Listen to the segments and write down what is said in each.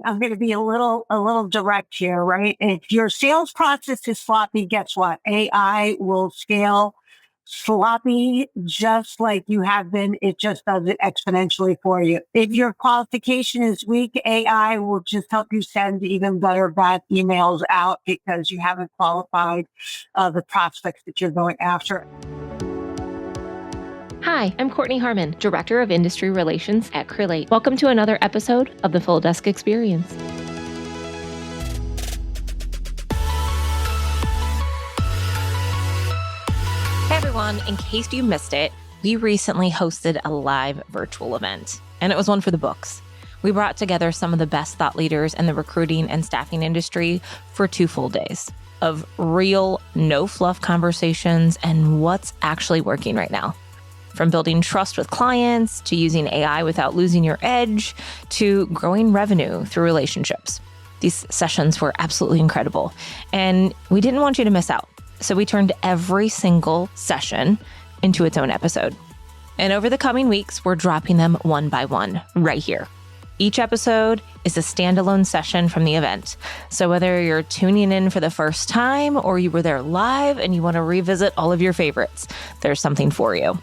I'm going to be a little direct here, right? If your sales process is sloppy, guess what? AI will scale sloppy just like you have been. It just does it exponentially for you. If your qualification is weak, AI will just help you send even better bad emails out because you haven't qualified the prospects that you're going after. Hi, I'm Kortney Harmon, Director of Industry Relations at Crelate. Welcome to another episode of the Full Desk Experience. Hey everyone, in case you missed it, we recently hosted a live virtual event, and it was one for the books. We brought together some of the best thought leaders in the recruiting and staffing industry for 2 full days of real, no-fluff conversations and what's actually working right now. From building trust with clients, to using AI without losing your edge, to growing revenue through relationships. These sessions were absolutely incredible, and we didn't want you to miss out. So we turned every single session into its own episode. And over the coming weeks, we're dropping them one by one right here. Each episode is a standalone session from the event. So whether you're tuning in for the first time or you were there live and you want to revisit all of your favorites, there's something for you.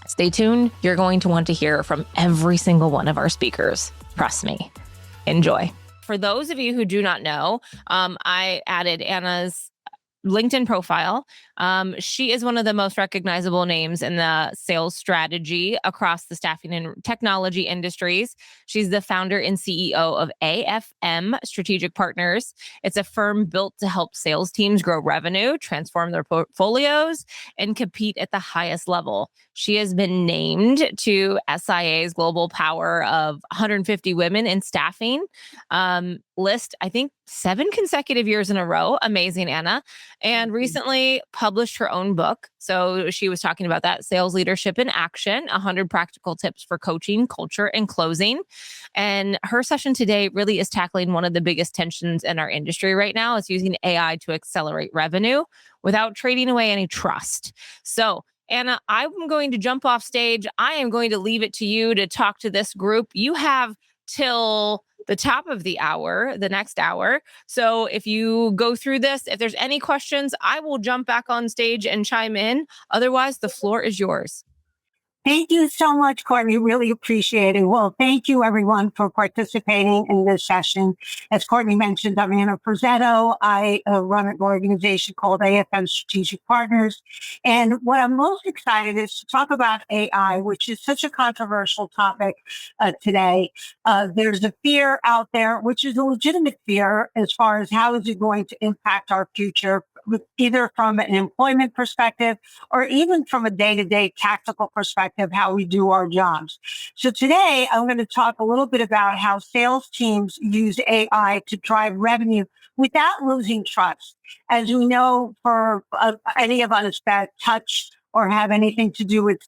Stay tuned. You're going to want to hear from every single one of our speakers. Trust me. Enjoy. For those of you who do not know, I added Anna's LinkedIn profile. She is one of the most recognizable names in the sales strategy across the staffing and technology industries. She's the founder and CEO of AFM Strategic Partners. It's a firm built to help sales teams grow revenue, transform their portfolios, and compete at the highest level. She has been named to SIA's Global Power of 150 Women in Staffing list, I think 7 consecutive years in a row. Amazing, Anna. And recently published her own book. So she was talking about that, Sales Leadership in Action, 100 Practical Tips for Coaching, Culture, and Closing. And her session today really is tackling one of the biggest tensions in our industry right now. It's using AI to accelerate revenue without trading away any trust. So Anna, I'm going to jump off stage. I am going to leave it to you to talk to this group. You have till the top of the hour, the next hour. So if you go through this, if there's any questions, I will jump back on stage and chime in. Otherwise, the floor is yours. Thank you so much, Kortney. Really appreciate it. Well, thank you, everyone, for participating in this session. As Kortney mentioned, I'm Anna Frazzetto. I run an organization called AFM Strategic Partners. And what I'm most excited is to talk about AI, which is such a controversial topic today. There's a fear out there, which is a legitimate fear as far as how is it going to impact our future, either from an employment perspective or even from a day-to-day tactical perspective, how we do our jobs. So today, I'm going to talk a little bit about how sales teams use AI to drive revenue without losing trust. As we know, for any of us that touch or have anything to do with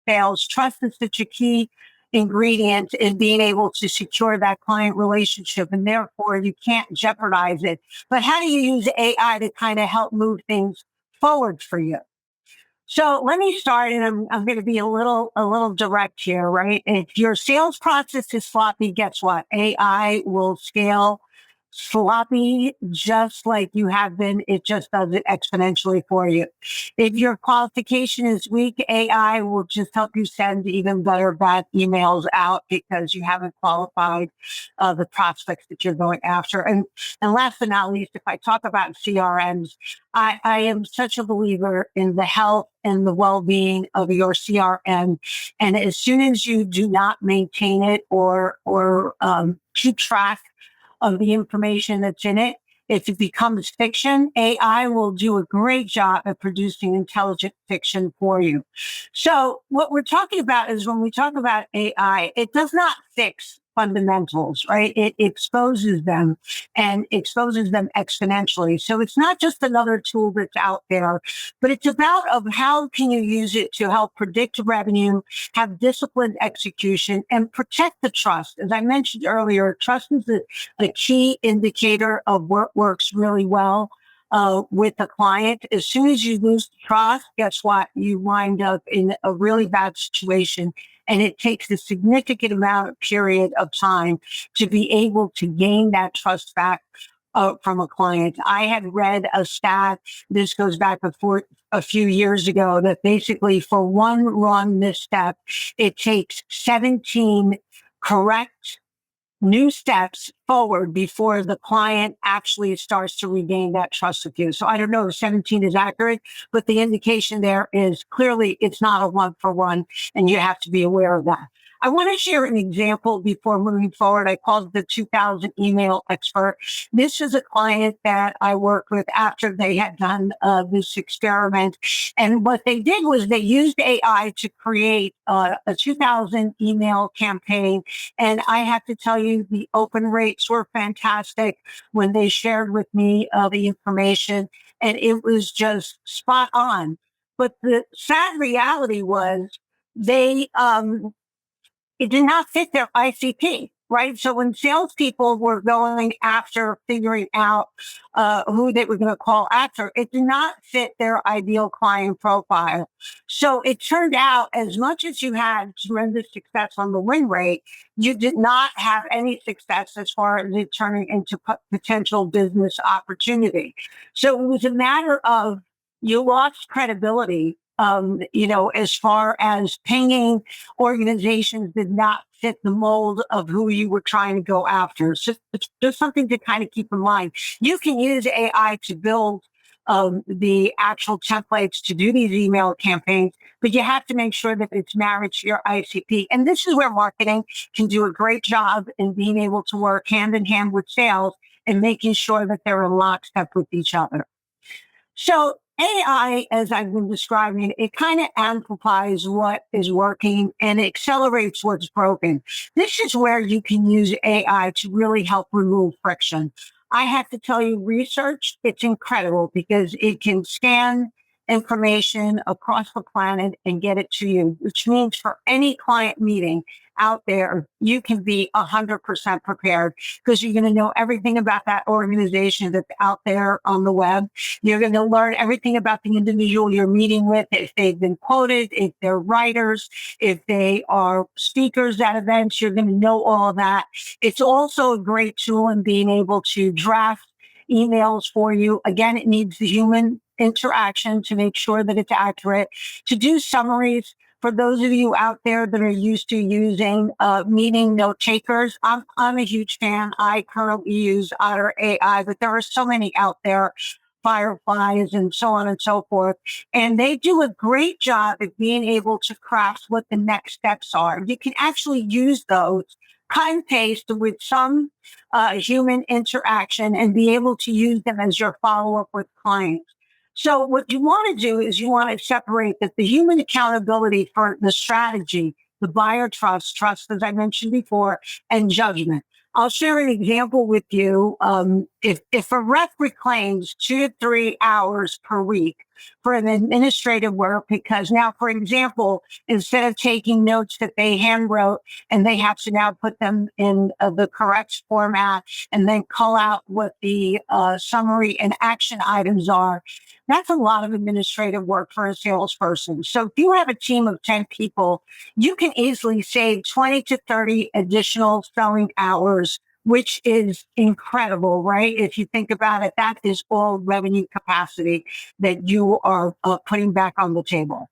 sales, trust is such a key ingredient in being able to secure that client relationship, and therefore you can't jeopardize it. But how do you use AI to kind of help move things forward for you? So let me start, and I'm going to be a little direct here, right? If your sales process is sloppy, guess what? AI will scale sloppy just like you have been. It just does it exponentially for you. If your qualification is weak, AI will just help you send even better bad emails out because you haven't qualified the prospects that you're going after. And last but not least, if I talk about CRMs, I am such a believer in the health and the well-being of your CRM. And as soon as you do not maintain it or keep track of the information that's in it, if it becomes fiction, AI will do a great job at producing intelligent fiction for you. So what we're talking about is when we talk about AI, it does not fix fundamentals, right? It exposes them and exposes them exponentially. So it's not just another tool that's out there, but it's about of how can you use it to help predict revenue, have disciplined execution, and protect the trust. As I mentioned earlier, trust is a key indicator of what works really well with the client. As soon as you lose trust, guess what? You wind up in a really bad situation And it takes a significant period of time to be able to gain that trust back from a client. I had read a stat, this goes back before a few years ago, that basically for one wrong misstep, it takes 17 correct new steps forward before the client actually starts to regain that trust with you. So I don't know if 17 is accurate, but the indication there is clearly it's not a one for one, and you have to be aware of that. I want to share an example before moving forward. I called it the 2000 email expert. This is a client that I worked with after they had done this experiment. And what they did was they used AI to create a 2000 email campaign. And I have to tell you, the open rates were fantastic when they shared with me the information, and it was just spot on. But the sad reality was they it did not fit their ICP, right? So when salespeople were going after figuring out who they were going to call after, it did not fit their ideal client profile. So it turned out, as much as you had tremendous success on the win rate, you did not have any success as far as it turning into potential business opportunity. So it was a matter of you lost credibility, as far as pinging organizations did not fit the mold of who you were trying to go after. So it's just something to kind of keep in mind. You can use AI to build the actual templates to do these email campaigns, but you have to make sure that it's married to your ICP. And this is where marketing can do a great job in being able to work hand in hand with sales and making sure that they're in lockstep with each other. So AI, as I've been describing, it kind of amplifies what is working and it accelerates what's broken. This is where you can use AI to really help remove friction. I have to tell you, research, it's incredible because it can scan information across the planet and get it to you, which means for any client meeting out there, you can be 100% prepared because you're going to know everything about that organization that's out there on the web. You're going to learn everything about the individual you're meeting with, if they've been quoted, if they're writers, if they are speakers at events, you're going to know all of that. It's also a great tool in being able to draft emails for you. Again, it needs the human interaction to make sure that it's accurate, to do summaries. For those of you out there that are used to using meeting note takers, I'm a huge fan. I currently use Otter AI, but there are so many out there, Fireflies and so on and so forth. And they do a great job at being able to craft what the next steps are. You can actually use those, cut and paste with some human interaction and be able to use them as your follow-up with clients. So what you want to do is you want to separate that the human accountability for the strategy, the buyer trust, as I mentioned before, and judgment. I'll share an example with you. If a rep reclaims 2 to 3 hours per week for an administrative work, because now, for example, instead of taking notes that they hand wrote and they have to now put them in the correct format and then call out what the summary and action items are, that's a lot of administrative work for a salesperson. So if you have a team of 10 people, you can easily save 20 to 30 additional selling hours, which is incredible, right? If you think about it, that is all revenue capacity that you are putting back on the table.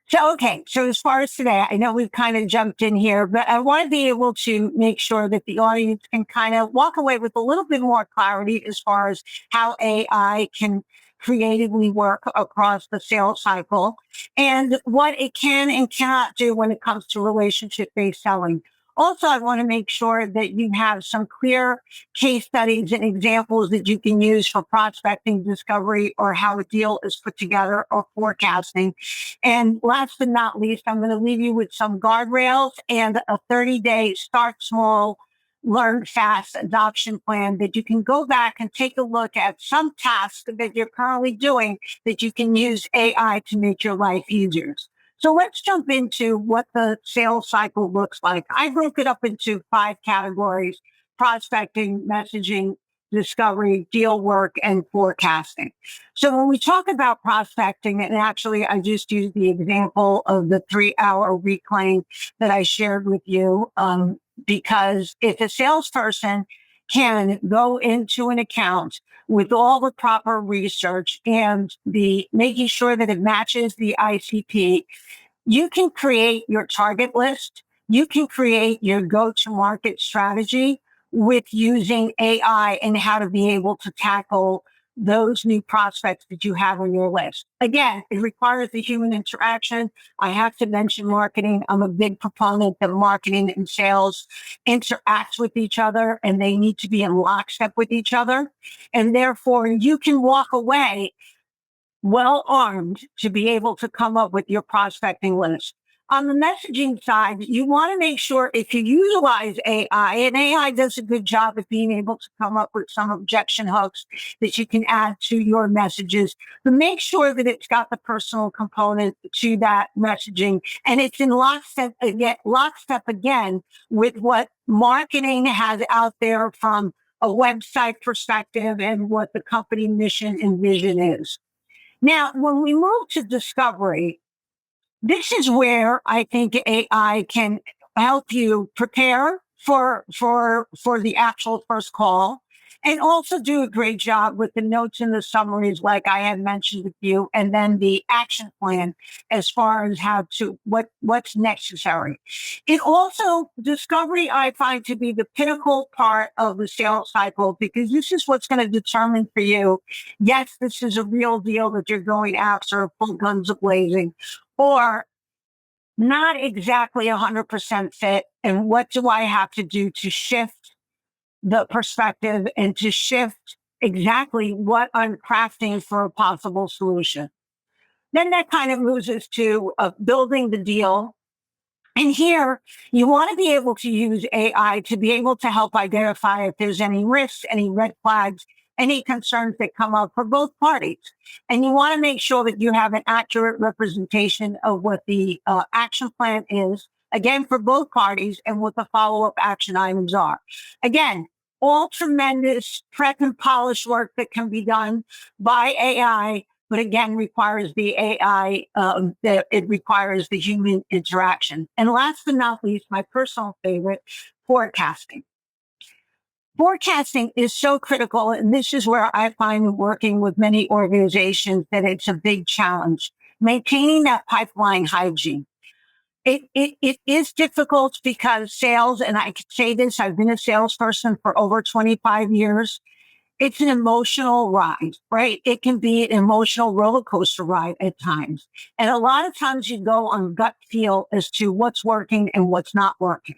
So, okay. So as far as today, I know we've kind of jumped in here, but I want to be able to make sure that the audience can kind of walk away with a little bit more clarity as far as how AI can creatively work across the sales cycle and what it can and cannot do when it comes to relationship-based selling. Also, I want to make sure that you have some clear case studies and examples that you can use for prospecting, discovery, or how a deal is put together or forecasting. And last but not least, I'm going to leave you with some guardrails and a 30-day start small, learn fast adoption plan that you can go back and take a look at some tasks that you're currently doing that you can use AI to make your life easier. So let's jump into what the sales cycle looks like. I broke it up into 5 categories: prospecting, messaging, discovery, deal work, and forecasting. So when we talk about prospecting, and actually I just used the example of the 3-hour reclaim that I shared with you, because if a salesperson can go into an account with all the proper research and the making sure that it matches the ICP, you can create your target list. You can create your go-to-market strategy with using AI and how to be able to tackle those new prospects that you have on your list. Again, it requires the human interaction. I have to mention marketing. I'm a big proponent that marketing and sales interact with each other, and they need to be in lockstep with each other. And therefore, you can walk away well armed to be able to come up with your prospecting list. On the messaging side, you want to make sure if you utilize AI, and AI does a good job of being able to come up with some objection hooks that you can add to your messages, but make sure that it's got the personal component to that messaging. And it's in lockstep again with what marketing has out there from a website perspective and what the company mission and vision is. Now, when we move to discovery, this is where I think AI can help you prepare for the actual first call, and also do a great job with the notes and the summaries, like I had mentioned with you, and then the action plan as far as what's necessary. It also, discovery I find to be the pinnacle part of the sales cycle, because this is what's going to determine for you, yes, this is a real deal that you're going after full guns a-blazing, or not exactly 100% fit. And what do I have to do to shift the perspective and to shift exactly what I'm crafting for a possible solution? Then that kind of moves us to building the deal. And here, you want to be able to use AI to be able to help identify if there's any risks, any red flags, any concerns that come up for both parties. And you want to make sure that you have an accurate representation of what the action plan is, again, for both parties, and what the follow-up action items are. Again, all tremendous prep and polish work that can be done by AI, but again, requires the AI, it requires the human interaction. And last but not least, my personal favorite, forecasting. Forecasting is so critical, and this is where I find working with many organizations that it's a big challenge. Maintaining that pipeline hygiene. It is difficult because sales, and I could say this, I've been a salesperson for over 25 years. It's an emotional ride, right? It can be an emotional roller coaster ride at times. And a lot of times you go on gut feel as to what's working and what's not working.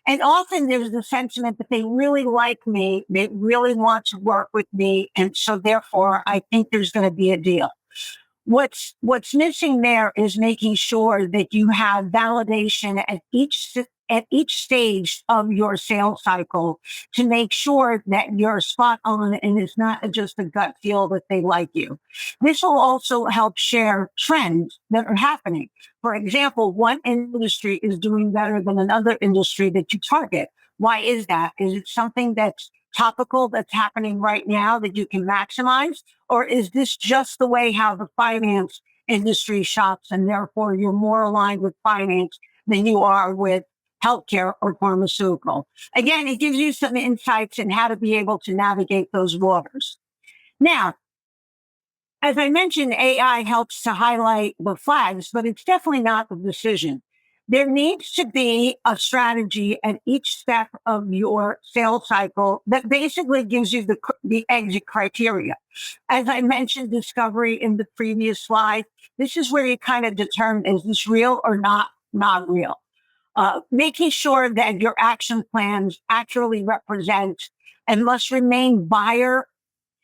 And often there's the sentiment that they really like me, they really want to work with me, and so therefore I think there's going to be a deal. What's missing there is making sure that you have validation at each stage of your sales cycle to make sure that you're spot on and it's not just a gut feel that they like you. This will also help share trends that are happening. For example, one industry is doing better than another industry that you target. Why is that? Is it something that's topical that's happening right now that you can maximize? Or is this just the way how the finance industry shops, and therefore you're more aligned with finance than you are with healthcare or pharmaceutical? Again, it gives you some insights in how to be able to navigate those waters. Now, as I mentioned, AI helps to highlight the flags, but it's definitely not the decision. There needs to be a strategy at each step of your sales cycle that basically gives you the exit criteria. As I mentioned, discovery in the previous slide, this is where you kind of determine, is this real or not real? Making sure that your action plans accurately represent and must remain buyer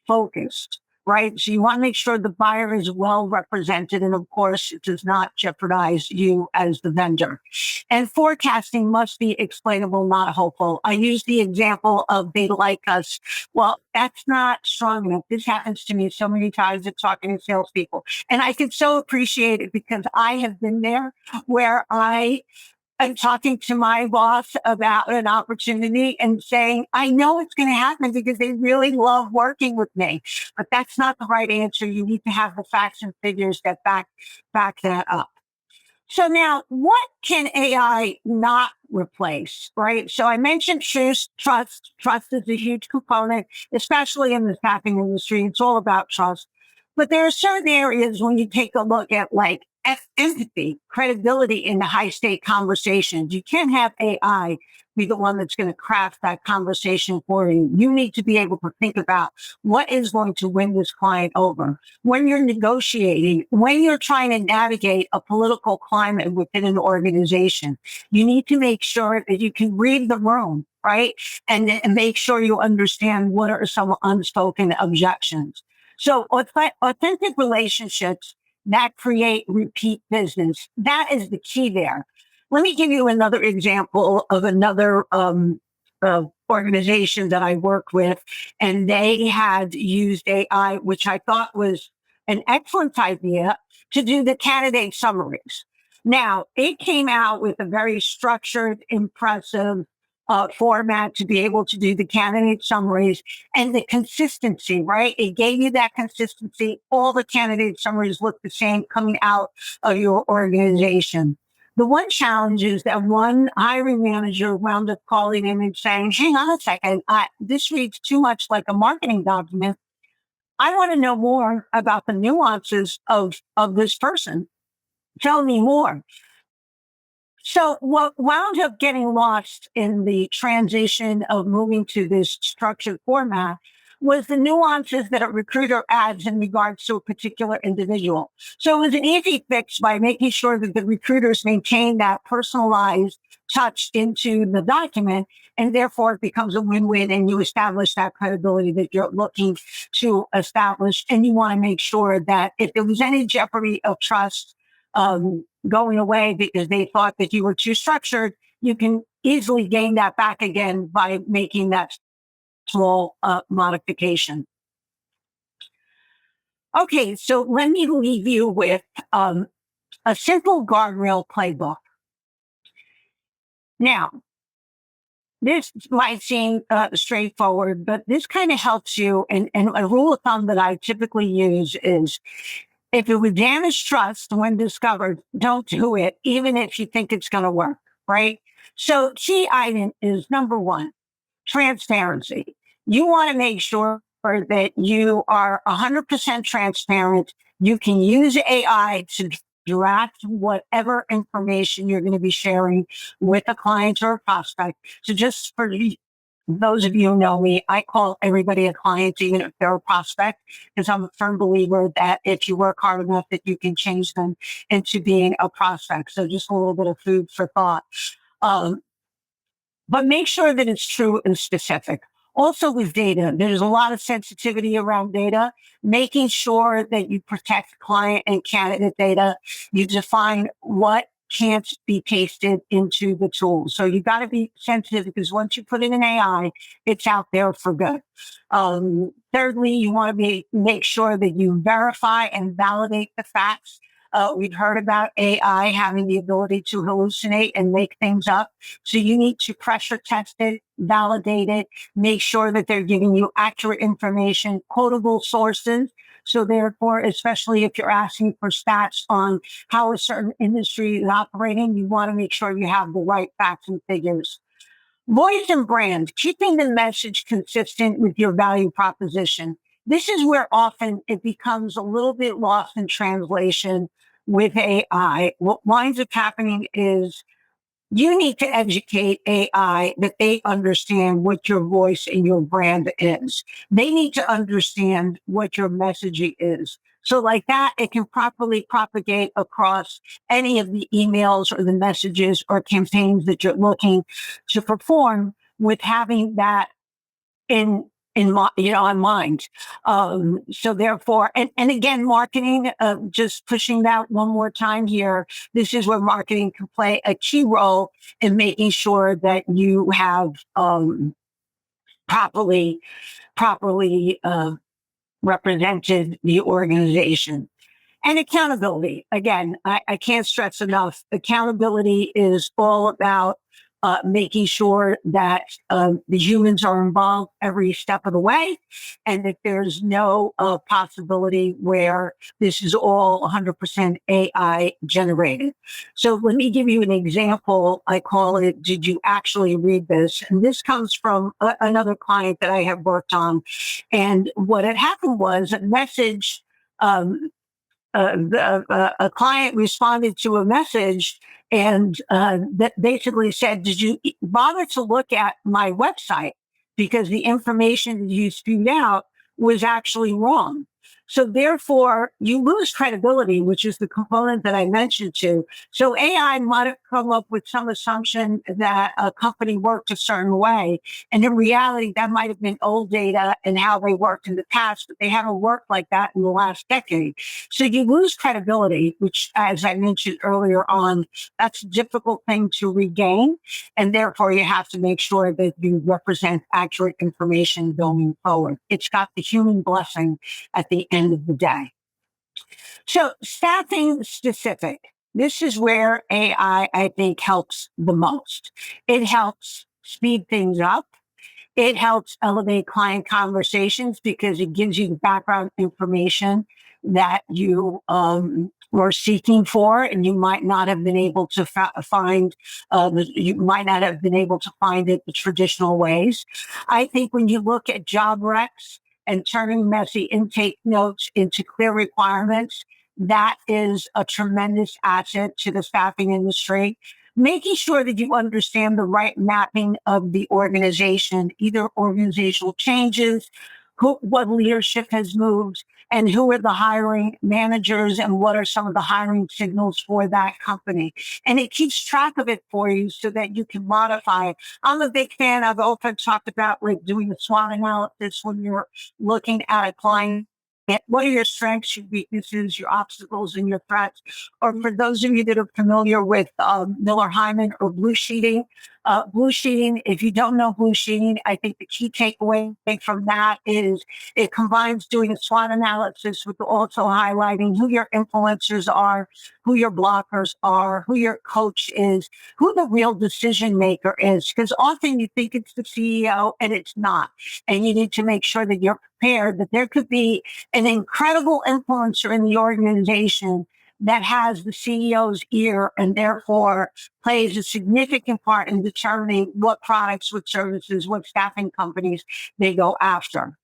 focused, right? So you want to make sure the buyer is well represented. And of course, it does not jeopardize you as the vendor. And forecasting must be explainable, not hopeful. I use the example of they like us. Well, that's not strong enough. This happens to me so many times at talking to salespeople. And I can so appreciate it because I have been there where I I'm talking to my boss about an opportunity and saying, I know it's going to happen because they really love working with me, but that's not the right answer. You need to have the facts and figures that back that up. So now, what can AI not replace, right? So I mentioned trust. Trust is a huge component, especially in the staffing industry. It's all about trust. But there are certain areas when you take a look at like empathy, credibility in the high stake conversations. You can't have AI be the one that's going to craft that conversation for you. You need to be able to think about what is going to win this client over. When you're negotiating, when you're trying to navigate a political climate within an organization, you need to make sure that you can read the room, right? And make sure you understand what are some unspoken objections. So authentic relationships that create repeat business, that is the key there. Let me give you another example of another organization that I worked with, and they had used AI, which I thought was an excellent idea, to do the candidate summaries. Now, it came out with a very structured, impressive format to be able to do the candidate summaries and the consistency, right? It gave you that consistency. All the candidate summaries look the same coming out of your organization. The one challenge is that one hiring manager wound up calling in and saying, hang on a second, this reads too much like a marketing document. I want to know more about the nuances of this person. Tell me more. So what wound up getting lost in the transition of moving to this structured format was the nuances that a recruiter adds in regards to a particular individual. So it was an easy fix by making sure that the recruiters maintain that personalized touch into the document, and therefore it becomes a win-win, and you establish that credibility that you're looking to establish. And you want to make sure that if there was any jeopardy of trust going away because they thought that you were too structured, you can easily gain that back again by making that small modification. Okay, so let me leave you with a simple guardrail playbook. Now, this might seem straightforward, but this kind of helps you. And a rule of thumb that I typically use is, if it would damage trust when discovered, don't do it, even if you think it's going to work, right? So key item is number one, transparency. You want to make sure that you are 100% transparent. You can use AI to draft whatever information you're going to be sharing with a client or a prospect. So just for those of you who know me, I call everybody a client, even if they're a prospect, because I'm a firm believer that if you work hard enough, that you can change them into being a prospect. So just a little bit of food for thought. But make sure that it's true and specific. Also with data, there's a lot of sensitivity around data, making sure that you protect client and candidate data. You define what can't be pasted into the tool. So you got to be sensitive, because once you put it in AI, it's out there for good. Thirdly, you want to make sure that you verify and validate the facts. We've heard about AI having the ability to hallucinate and make things up. So you need to pressure test it, validate it, make sure that they're giving you accurate information, quotable sources. So therefore, especially if you're asking for stats on how a certain industry is operating, you want to make sure you have the right facts and figures. Voice and brand, keeping the message consistent with your value proposition. This is where often it becomes a little bit lost in translation with AI. What winds up happening is you need to educate AI that they understand what your voice and your brand is. They need to understand what your messaging is. So like that, it can properly propagate across any of the emails or the messages or campaigns that you're looking to perform, with having that in mind. So therefore, and again, marketing, just pushing that one more time here. This is where marketing can play a key role in making sure that you have properly represented the organization. And accountability. Again, I can't stress enough. Accountability is all about making sure that the humans are involved every step of the way, and that there's no possibility where this is all 100% AI generated. So let me give you an example. I call it, "Did you actually read this?" And this comes from another client that I have worked on. And what had happened was a message. A client responded to a message and that basically said, "Did you bother to look at my website? Because the information that you spewed out was actually wrong." So therefore, you lose credibility, which is the component that I mentioned to. So AI might have come up with some assumption that a company worked a certain way. And in reality, that might have been old data and how they worked in the past, but they haven't worked like that in the last decade. So you lose credibility, which, as I mentioned earlier on, that's a difficult thing to regain. And therefore, you have to make sure that you represent accurate information going forward. It's got the human blessing at the end of the day. So staffing specific. This is where AI, I think, helps the most. It helps speed things up. It helps elevate client conversations because it gives you the background information that you were seeking for, and you might not have been able to find. You might not have been able to find it the traditional ways. I think when you look at job recs and turning messy intake notes into clear requirements, that is a tremendous asset to the staffing industry. Making sure that you understand the right mapping of the organization, either organizational changes, what leadership has moved, and who are the hiring managers, and what are some of the hiring signals for that company. And it keeps track of it for you so that you can modify it. I'm a big fan. I've often talked about like doing a SWOT analysis when you're looking at a client. What are your strengths, your weaknesses, your obstacles, and your threats? Or for those of you that are familiar with Miller-Hyman or blue sheeting, if you don't know blue sheeting, I think the key takeaway from that is it combines doing a SWOT analysis with also highlighting who your influencers are, who your blockers are, who your coach is, who the real decision maker is. Because often you think it's the CEO and it's not. And you need to make sure that you're prepared that there could be an incredible influencer in the organization that has the CEO's ear and therefore plays a significant part in determining what products, what services, what staffing companies they go after.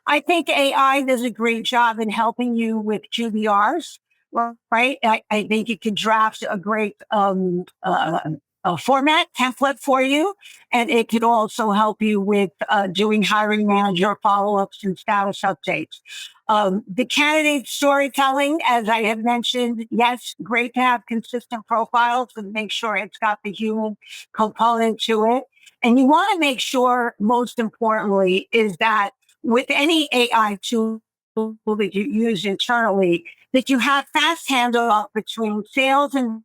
I think AI does a great job in helping you with QBRs, right? I think it can draft a great format template for you. And it could also help you with doing hiring manager follow-ups and status updates. The candidate storytelling, as I have mentioned, yes, great to have consistent profiles and make sure it's got the human component to it. And you want to make sure, most importantly, is that with any AI tool that you use internally, that you have fast handoff between sales and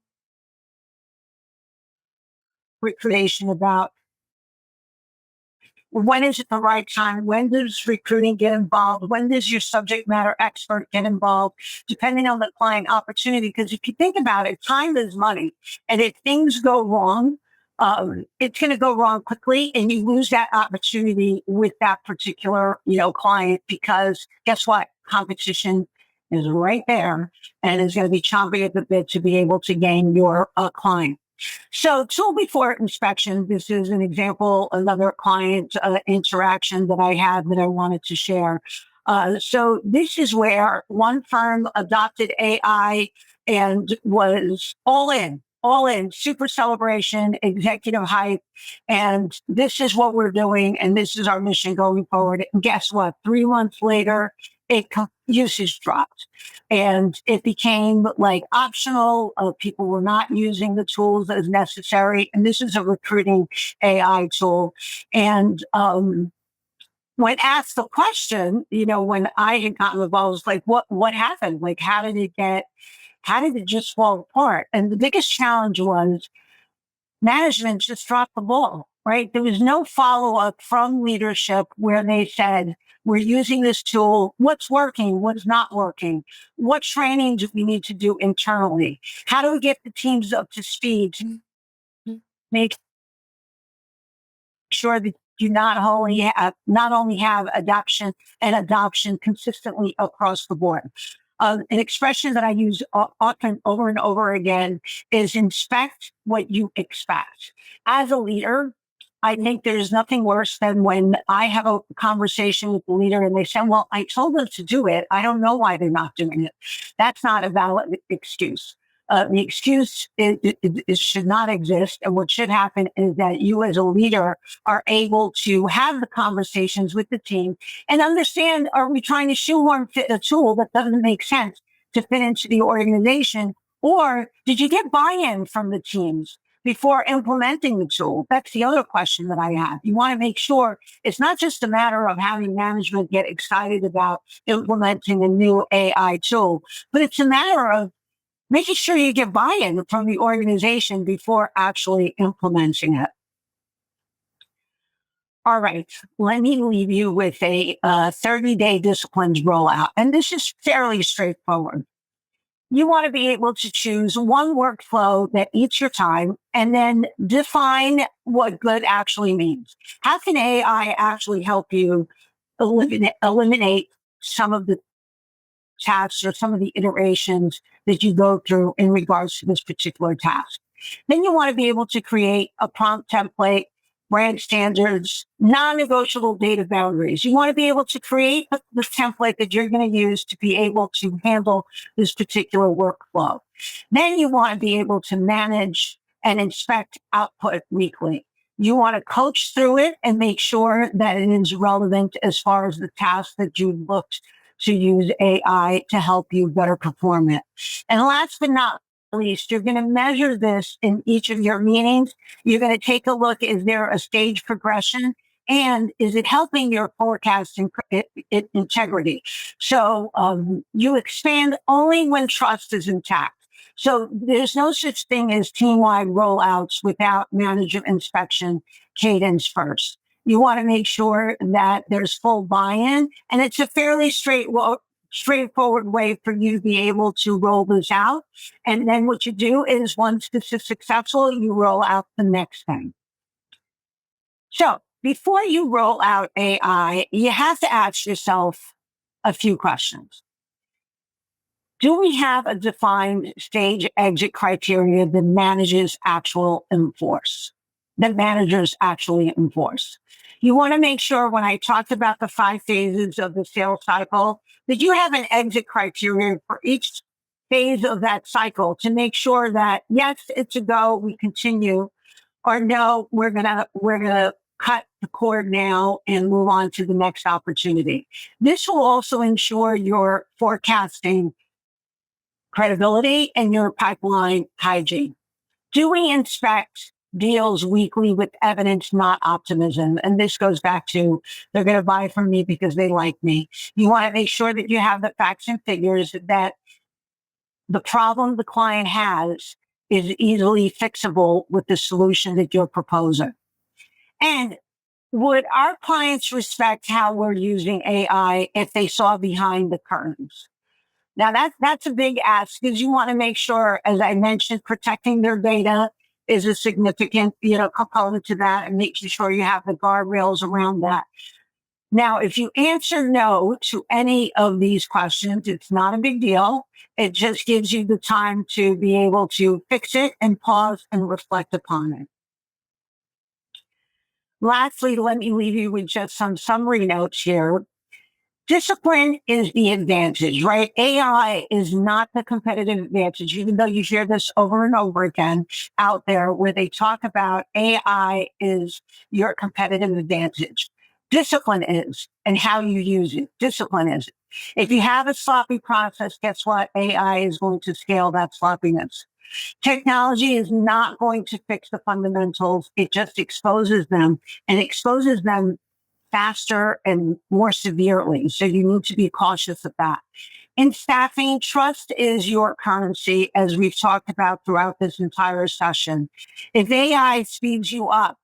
recreation about when is it the right time? When does recruiting get involved? When does your subject matter expert get involved? Depending on the client opportunity. Because if you think about it, time is money. And if things go wrong, it's going to go wrong quickly, and you lose that opportunity with that particular, client, because guess what? Competition is right there and is going to be chomping at the bit to be able to gain your client. So tool before inspection, this is an example, another client interaction that I had that I wanted to share. So this is where one firm adopted AI and was all in, super celebration, executive hype. And this is what we're doing. And this is our mission going forward. And guess what? 3 months later, usage dropped and it became like optional. People were not using the tools as necessary. And this is a recruiting AI tool. And when asked the question, when I had gotten involved, I was like, what happened? Like, how did it just fall apart? And the biggest challenge was management just dropped the ball. right? There was no follow-up from leadership where they said, we're using this tool. What's working? What's not working? What training do we need to do internally? How do we get the teams up to speed to make sure that you not only have adoption consistently across the board? An expression that I use often over and over again is inspect what you expect. As a leader, I think there's nothing worse than when I have a conversation with the leader and they say, well, I told them to do it. I don't know why they're not doing it. That's not a valid excuse. The excuse should not exist. And what should happen is that you as a leader are able to have the conversations with the team and understand, are we trying to shoehorn fit a tool that doesn't make sense to fit into the organization? Or did you get buy-in from the teams before implementing the tool? That's the other question that I have. You want to make sure it's not just a matter of having management get excited about implementing a new AI tool, but it's a matter of making sure you get buy-in from the organization before actually implementing it. All right, let me leave you with a 30-day disciplines rollout. And this is fairly straightforward. You want to be able to choose one workflow that eats your time and then define what good actually means. How can AI actually help you eliminate some of the tasks or some of the iterations that you go through in regards to this particular task? Then you want to be able to create a prompt template, brand standards, non-negotiable data boundaries. You want to be able to create the template that you're going to use to be able to handle this particular workflow. Then you want to be able to manage and inspect output weekly. You want to coach through it and make sure that it is relevant as far as the task that you looked to use AI to help you better perform it. And last but not least, you're going to measure this in each of your meetings. You're going to take a look, is there a stage progression? And is it helping your forecasting integrity? So you expand only when trust is intact. So there's no such thing as team-wide rollouts without manager inspection cadence first. You want to make sure that there's full buy-in, and it's a fairly straightforward way for you to be able to roll this out. And then what you do is once this is successful, you roll out the next thing. So before you roll out AI, you have to ask yourself a few questions. Do we have a defined stage exit criteria that managers actually enforce? You want to make sure when I talked about the 5 phases of the sales cycle, that you have an exit criteria for each phase of that cycle to make sure that, yes, it's a go, we continue, or no, we're gonna cut the cord now and move on to the next opportunity. This will also ensure your forecasting credibility and your pipeline hygiene. Do we inspect deals weekly with evidence, not optimism? And this goes back to, they're going to buy from me because they like me. You want to make sure that you have the facts and figures, that the problem the client has is easily fixable with the solution that you're proposing. And would our clients respect how we're using AI if they saw behind the curtains? Now that's a big ask, because you want to make sure, as I mentioned, protecting their data is a significant, component to that, and making sure you have the guardrails around that. Now, if you answer no to any of these questions, it's not a big deal. It just gives you the time to be able to fix it and pause and reflect upon it. Lastly, let me leave you with just some summary notes here. Discipline is the advantage, right? AI is not the competitive advantage, even though you hear this over and over again out there where they talk about AI is your competitive advantage. Discipline is, and how you use it. Discipline is. If you have a sloppy process, guess what? AI is going to scale that sloppiness. Technology is not going to fix the fundamentals. It just exposes them, and exposes them faster and more severely. So you need to be cautious of that. In staffing, trust is your currency, as we've talked about throughout this entire session. If AI speeds you up,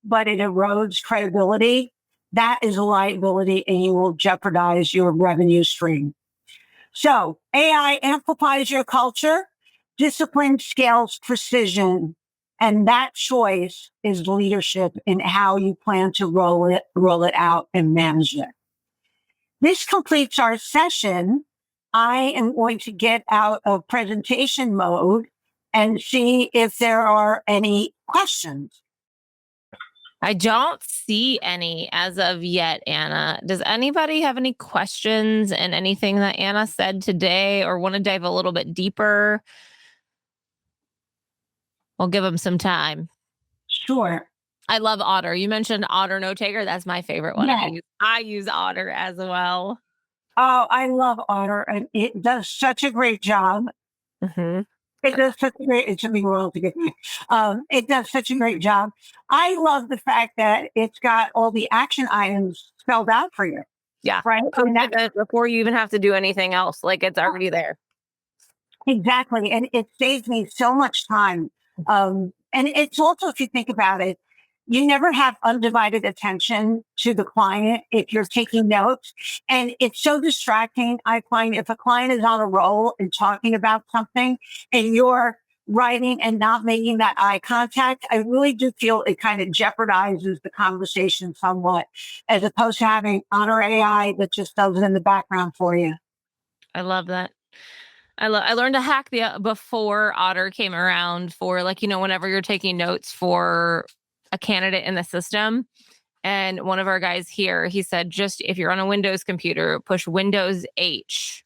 but it erodes credibility, that is a liability and you will jeopardize your revenue stream. So AI amplifies your culture, discipline scales precision, and that choice is leadership in how you plan to roll it out and manage it. This completes our session. I am going to get out of presentation mode and see if there are any questions. I don't see any as of yet, Anna. Does anybody have any questions and anything that Anna said today or want to dive a little bit deeper? We'll give them some time. Sure. I love Otter. You mentioned Otter Note Taker. That's my favorite one. Yes. I use Otter as well. Oh, I love Otter, and it does such a great job. Mm-hmm. It does such a great. It should be royalty. It does such a great job. I love the fact that it's got all the action items spelled out for you. Yeah, right. And that, before you even have to do anything else, like it's already there. Exactly, and it saves me so much time. And it's also, if you think about it, you never have undivided attention to the client if you're taking notes. And it's so distracting. I find if a client is on a roll and talking about something and you're writing and not making that eye contact, I really do feel it kind of jeopardizes the conversation somewhat, as opposed to having Honor AI that just does it in the background for you. I love that. I learned a hack before Otter came around for, like, whenever you're taking notes for a candidate in the system. And one of our guys here, he said, just if you're on a Windows computer, push Windows H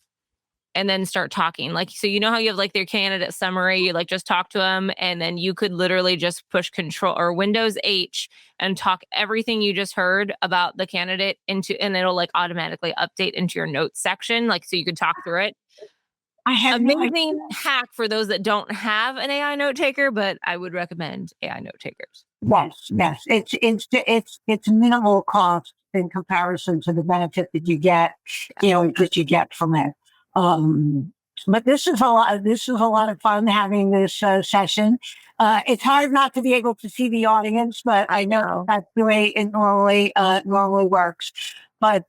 and then start talking. Like, so how you have like their candidate summary, you like just talk to them, and then you could literally just push Control or Windows H and talk everything you just heard about the candidate into, and it'll like automatically update into your notes section. Like, so you could talk through it. I have amazing hack for those that don't have an AI note taker, but I would recommend AI note takers. Yes. It's minimal cost in comparison to the benefit that you get, that you get from it. But this is a lot of fun having this session. It's hard not to be able to see the audience, but I know that's the way it normally works. But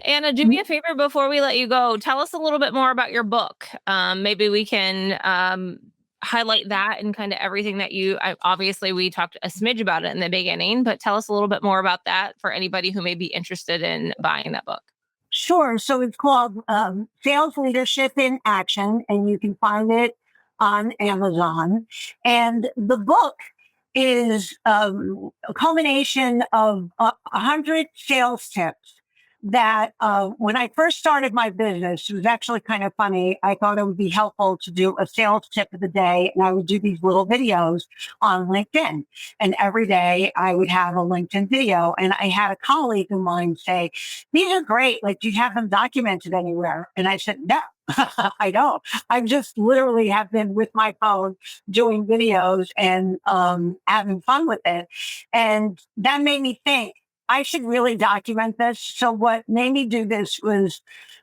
Anna, do me a favor before we let you go. Tell us a little bit more about your book. Maybe we can highlight that and kind of everything that obviously we talked a smidge about it in the beginning, but tell us a little bit more about that for anybody who may be interested in buying that book. Sure. So it's called Sales Leadership in Action, and you can find it on Amazon. And the book is a culmination of 100 sales tips that when I first started my business, it was actually kind of funny. I thought it would be helpful to do a sales tip of the day, and I would do these little videos on LinkedIn. And every day I would have a LinkedIn video. And I had a colleague of mine say, "These are great. Like, do you have them documented anywhere?" And I said, "No, I don't. I just literally have been with my phone doing videos and having fun with it." And that made me think, I should really document this. So what made me do this was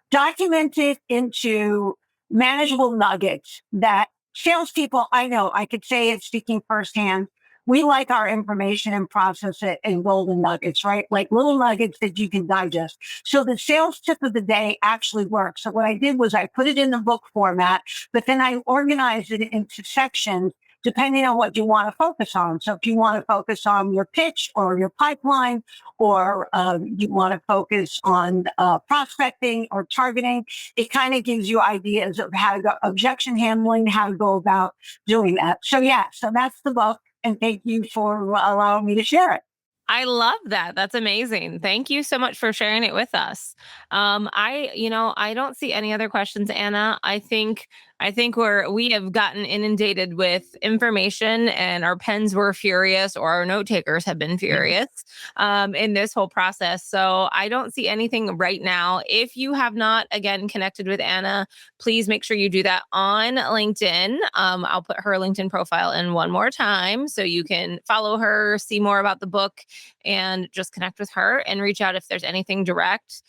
document it into manageable nuggets that salespeople, I know, I could say it speaking firsthand, we like our information and process it in golden nuggets, right? Like little nuggets that you can digest. So the sales tip of the day actually works. So what I did was I put it in the book format, but then I organized it into sections depending on what you want to focus on. So if you want to focus on your pitch or your pipeline, or you want to focus on prospecting or targeting, it kind of gives you ideas of how to go, objection handling, how to go about doing that. So so that's the book. And thank you for allowing me to share it. I love that. That's amazing. Thank you so much for sharing it with us. I don't see any other questions, Anna. I think we have gotten inundated with information, and our pens were furious, or our note takers have been furious in this whole process. So I don't see anything right now. If you have not, again, connected with Anna, please make sure you do that on LinkedIn. I'll put her LinkedIn profile in one more time so you can follow her, see more about the book, and just connect with her and reach out if there's anything direct.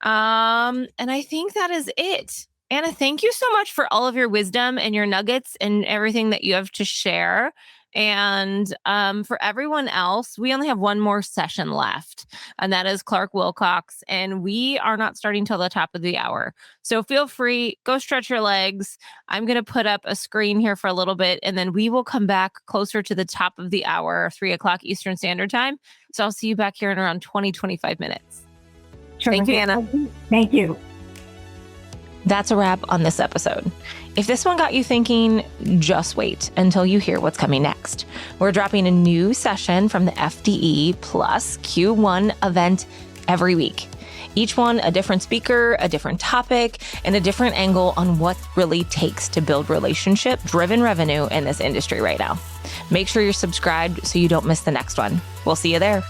And I think that is it. Anna, thank you so much for all of your wisdom and your nuggets and everything that you have to share. And for everyone else, we only have one more session left, and that is Clark Wilcox. And we are not starting till the top of the hour. So feel free, go stretch your legs. I'm going to put up a screen here for a little bit, and then we will come back closer to the top of the hour, 3:00 Eastern Standard Time. So I'll see you back here in around 20-25 minutes. Sure. Thank you, Anna. Thank you. That's a wrap on this episode. If this one got you thinking, just wait until you hear what's coming next. We're dropping a new session from the FDE Plus Q1 event every week. Each one a different speaker, a different topic, and a different angle on what really takes to build relationship-driven revenue in this industry right now. Make sure you're subscribed so you don't miss the next one. We'll see you there.